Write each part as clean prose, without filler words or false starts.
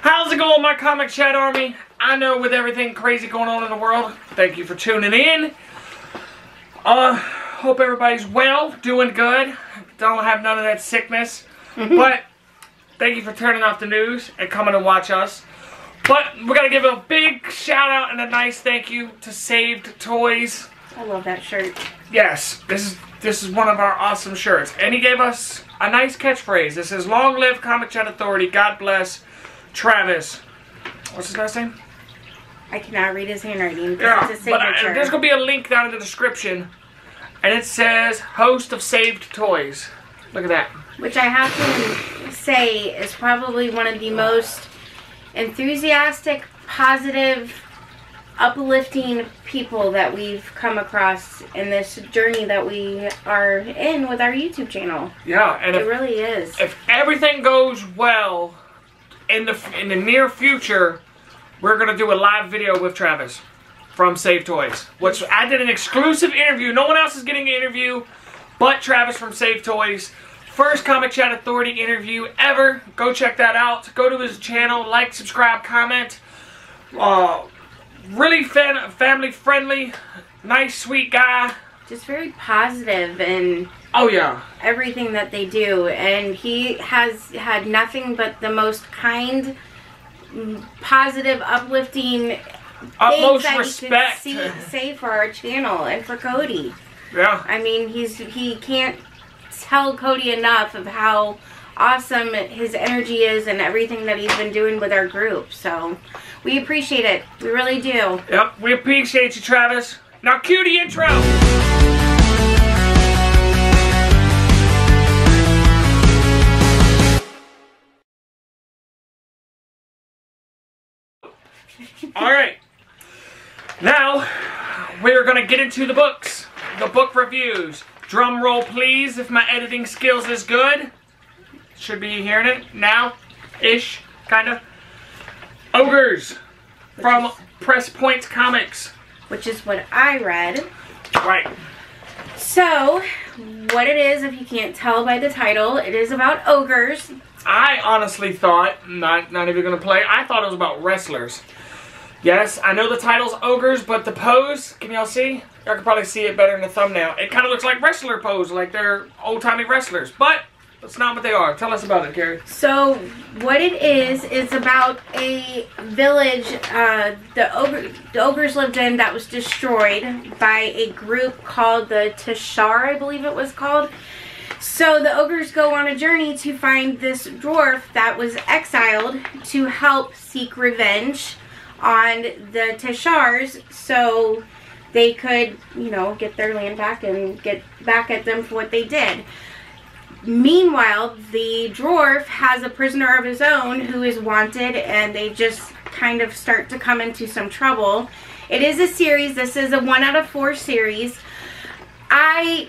How's it going, my comic chat army? I know with everything crazy going on in the world, thank you for tuning in. Hope everybody's well, doing good. Don't have none of that sickness. But thank you for turning off the news and coming to watch us. But we're going to give a big shout out and a nice thank you to Saved Toys. I love that shirt. Yes, this is one of our awesome shirts. And he gave us a nice catchphrase. This is "Long live Comicchatauthority, God bless Travis." What's his last name? I cannot read his handwriting. Yeah, it's a but signature. there's going to be a link down in the description. And it says, host of Saved Toys. Look at that. Which I have to say is probably one of the most enthusiastic, positive, uplifting people that we've come across in this journey that we are in with our YouTube channel. Yeah, and it really is. If everything goes well in the near future, we're gonna do a live video with Travis from Save Toys. Which I did an exclusive interview. No one else is getting an interview but Travis from Save Toys. First Comic Chat Authority interview ever. Go check that out. Go to his channel, like, subscribe, comment. Really family friendly, nice, sweet guy. Just very positive and oh yeah, everything that they do. And he has had nothing but the most kind, positive, uplifting utmost things respect that you can say for our channel and for Cody. Yeah. I mean, he can't tell Cody enough of how awesome his energy is and everything that he's been doing with our group. So we appreciate it. We really do. Yep, we appreciate you, Travis. Now cue the intro. Alright. Now, we're going to get into the books. The book reviews. Drum roll, please, if my editing skills is good. Should be hearing it now-ish, kind of. Ogres from Press Point Comics. Which is what I read. Right. So, what it is, if you can't tell by the title, it is about ogres. I honestly thought, not even going to play, I thought it was about wrestlers. Yes, I know the title's Ogres, but the pose, can y'all see? Y'all can probably see it better in the thumbnail. It kind of looks like wrestler pose, like they're old-timey wrestlers. But that's not what they are. Tell us about it, Carrie. So, what it is about a village the ogres lived in that was destroyed by a group called the Tashar, I believe it was called. So, the ogres go on a journey to find this dwarf that was exiled to help seek revenge on the Tashars so they could, you know, get their land back and get back at them for what they did. Meanwhile, the dwarf has a prisoner of his own who is wanted, and they just kind of start to come into some trouble. It is a series. This is a 1 out of 4 series. I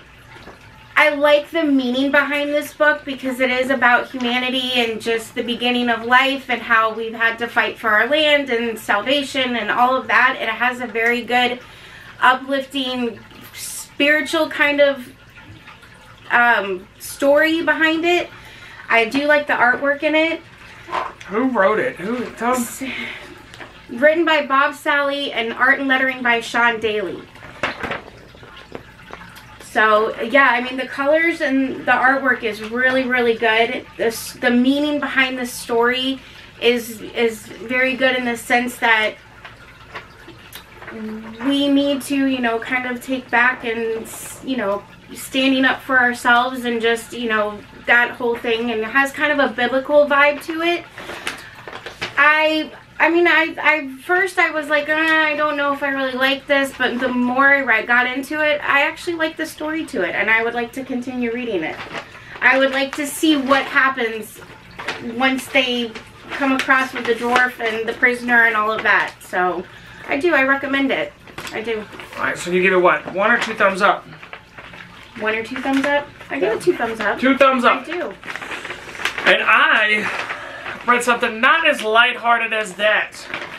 like the meaning behind this book because it is about humanity and just the beginning of life and how we've had to fight for our land and salvation and all of that. It has a very good, uplifting, spiritual kind of story behind it. I do like the artwork in it. Who wrote it? Tell them. Written by Bob Sally and art and lettering by Sean Daly. So, yeah, I mean, the colors and the artwork is really, really good. The meaning behind the story is very good in the sense that we need to, you know, kind of take back and, you know, standing up for ourselves and just, you know, that whole thing. And it has kind of a biblical vibe to it. I mean, first I was like, I don't know if I really like this, but the more I got into it, I actually like the story to it, and I would like to continue reading it. I would like to see what happens once they come across with the dwarf and the prisoner and all of that. So, I recommend it. I do. Alright, so you give it what? 1 or 2 thumbs up? 1 or 2 thumbs up? I give it 2 thumbs up. 2 thumbs up. I do. And I read something not as lighthearted as that,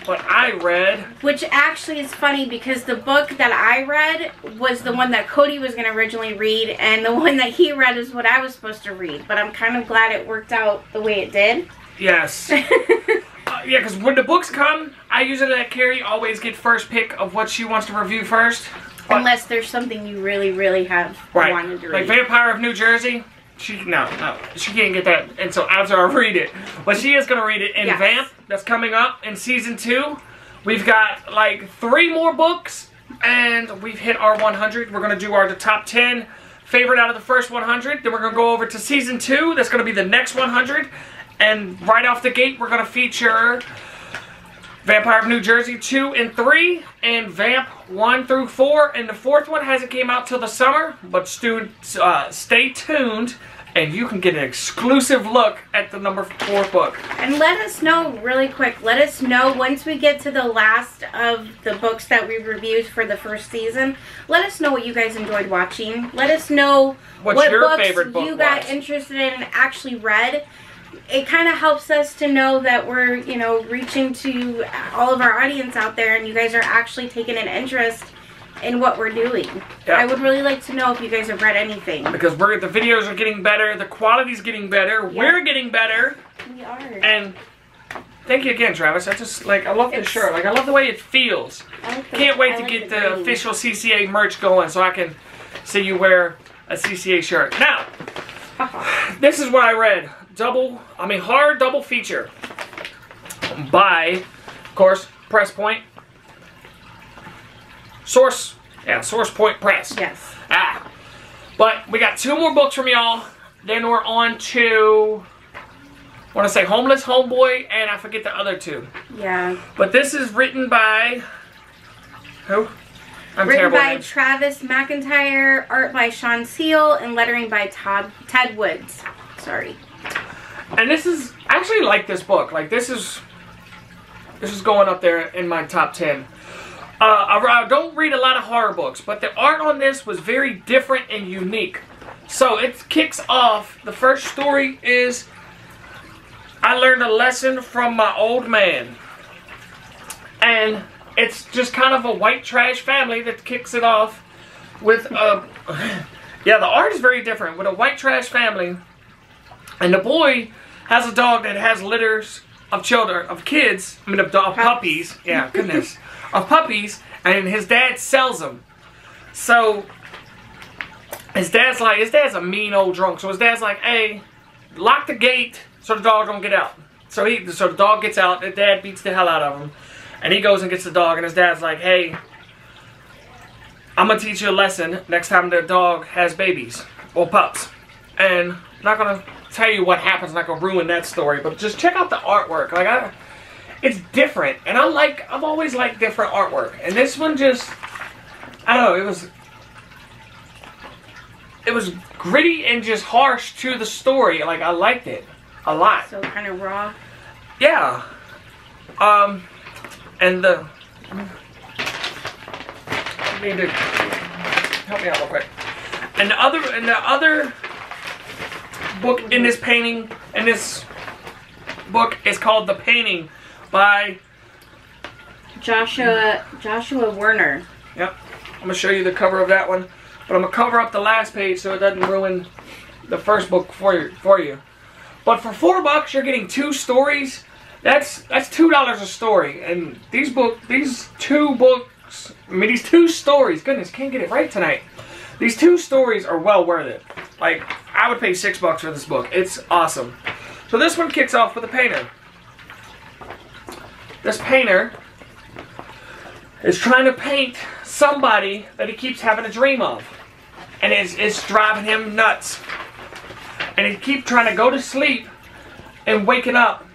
but I read... Which actually is funny because the book that I read was the one that Cody was going to originally read, and the one that he read is what I was supposed to read. But I'm kind of glad it worked out the way it did. Yes. Yeah, because when the books come, I usually let Carrie always get first pick of what she wants to review first. But, unless there's something you really have wanted to read. Like Vampire of New Jersey, she can't get that until after I read it. But she is going to read it. And Vamp, that's coming up in season 2. We've got like 3 more books, and we've hit our 100. We're going to do the top 10 favorite out of the first 100. Then we're going to go over to season 2. That's going to be the next 100. And right off the gate, we're going to feature Vampire of New Jersey 2 and 3, and Vamp 1 through 4. And the 4th one hasn't came out till the summer, but stay tuned, and you can get an exclusive look at the number 4 book. And let us know really quick. Let us know once we get to the last of the books that we reviewed for the first season. Let us know what you guys enjoyed watching. Let us know what your books favorite book you got interested in and actually read. It kind of helps us to know that we're, you know, reaching to all of our audience out there, and you guys are actually taking an interest in what we're doing. Yep. I would really like to know if you guys have read anything. Because the videos are getting better, the quality's getting better, yep. We're getting better. We are. And thank you again, Travis. I love this shirt. Like, I love the way it feels. Can't wait to get the official CCA merch going so I can see you wear a CCA shirt. Now, this is what I read. Horror double feature by, of course, Press Point. Source Point Press. Yes. But we got 2 more books from y'all. Then we're on to, I want to say Homeless Homeboy, and I forget the other 2. Yeah. But this is written by, who? Written by Travis McIntyre, art by Sean Seal, and lettering by Ted Woods. Sorry. And this is, I actually like this book. Like, this is going up there in my top 10. I don't read a lot of horror books, but the art on this was very different and unique. So it kicks off, the first story is, I learned a lesson from my old man. And it's just kind of a white trash family that kicks it off with, yeah, the art is very different, with a white trash family. And the boy has a dog that has litters of puppies. Yeah, goodness. Of puppies, and his dad sells them. So, his dad's a mean old drunk. So his dad's like, hey, lock the gate so the dog don't get out. So the dog gets out, the dad beats the hell out of him. And he goes and gets the dog, and his dad's like, hey, I'm going to teach you a lesson next time the dog has babies, or pups. And I'm not going to tell you what happens, I'm not going to ruin that story, but just check out the artwork. Like, it's different, and I've always liked different artwork. And this one just, I don't know, it was gritty and just harsh to the story. Like, I liked it a lot. So kind of raw? Yeah. And the, you need to help me out real quick. And the other book in this book is called The Painting by Joshua Werner. Yep. I'm going to show you the cover of that one. But I'm going to cover up the last page so it doesn't ruin the first book for you. But for $4, you're getting 2 stories. That's $2 a story. And these 2 stories, goodness, can't get it right tonight. These 2 stories are well worth it. Like, I would pay $6 for this book. It's awesome. So this one kicks off with a painter. This painter is trying to paint somebody that he keeps having a dream of. And it's driving him nuts. And he keeps trying to go to sleep and waking up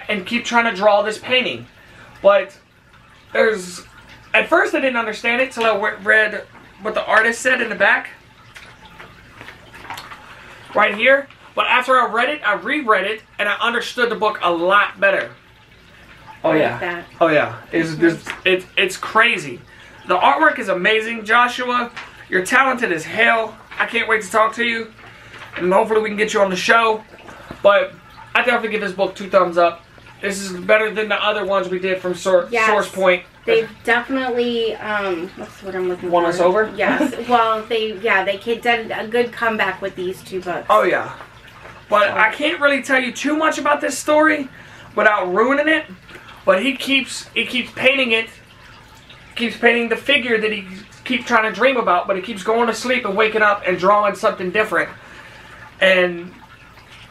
and keep trying to draw this painting. But at first I didn't understand it till I read what the artist said in the back. Right here. But after I read it, I reread it, and I understood the book a lot better. Oh yeah. Oh yeah. It's crazy. The artwork is amazing. Joshua, you're talented as hell. I can't wait to talk to you. And hopefully we can get you on the show. But I definitely give this book 2 thumbs up. This is better than the other ones we did from Source Point. They've definitely, what's what I'm looking for? Won us over? Yes. Well, they did a good comeback with these 2 books. Oh yeah. But I can't really tell you too much about this story without ruining it. But he keeps painting it, keeps painting the figure that he keeps trying to dream about, but he keeps going to sleep and waking up and drawing something different. And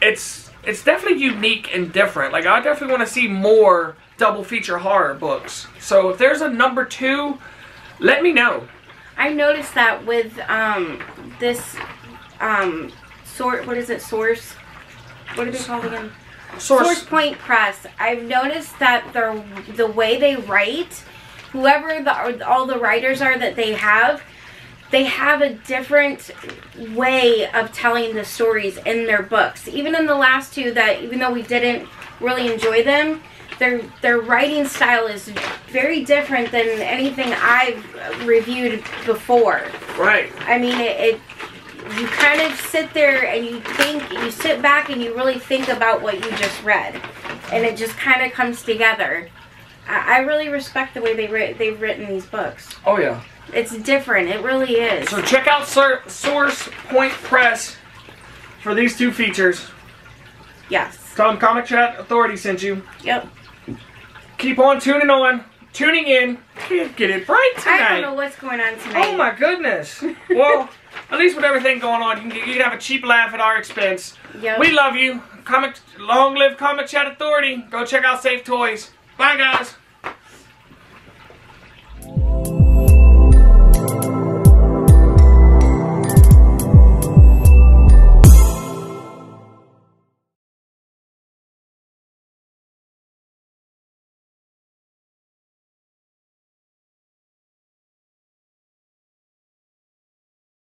it's definitely unique and different. Like, I definitely want to see more double feature horror books. So if there's a number 2, let me know. I noticed that with this what is it, Source? What are they called again? Source Point Press. I've noticed that the way they write, whoever all the writers are that they have a different way of telling the stories in their books. Even in the last 2 that, even though we didn't really enjoy them, their writing style is very different than anything I've reviewed before. Right. I mean, you kind of sit there and you sit back and you really think about what you just read. And it just kind of comes together. I really respect the way they've written these books. Oh, yeah. It's different. It really is. So check out Source Point Press for these 2 features. Yes. Tell them Comic Chat Authority sent you. Yep. Keep on tuning in. Can't get it right tonight. I don't know what's going on tonight. Oh my goodness. Well, at least with everything going on, you can have a cheap laugh at our expense. Yep. We love you. Long live Comic Chat Authority. Go check out Safe Toys. Bye, guys.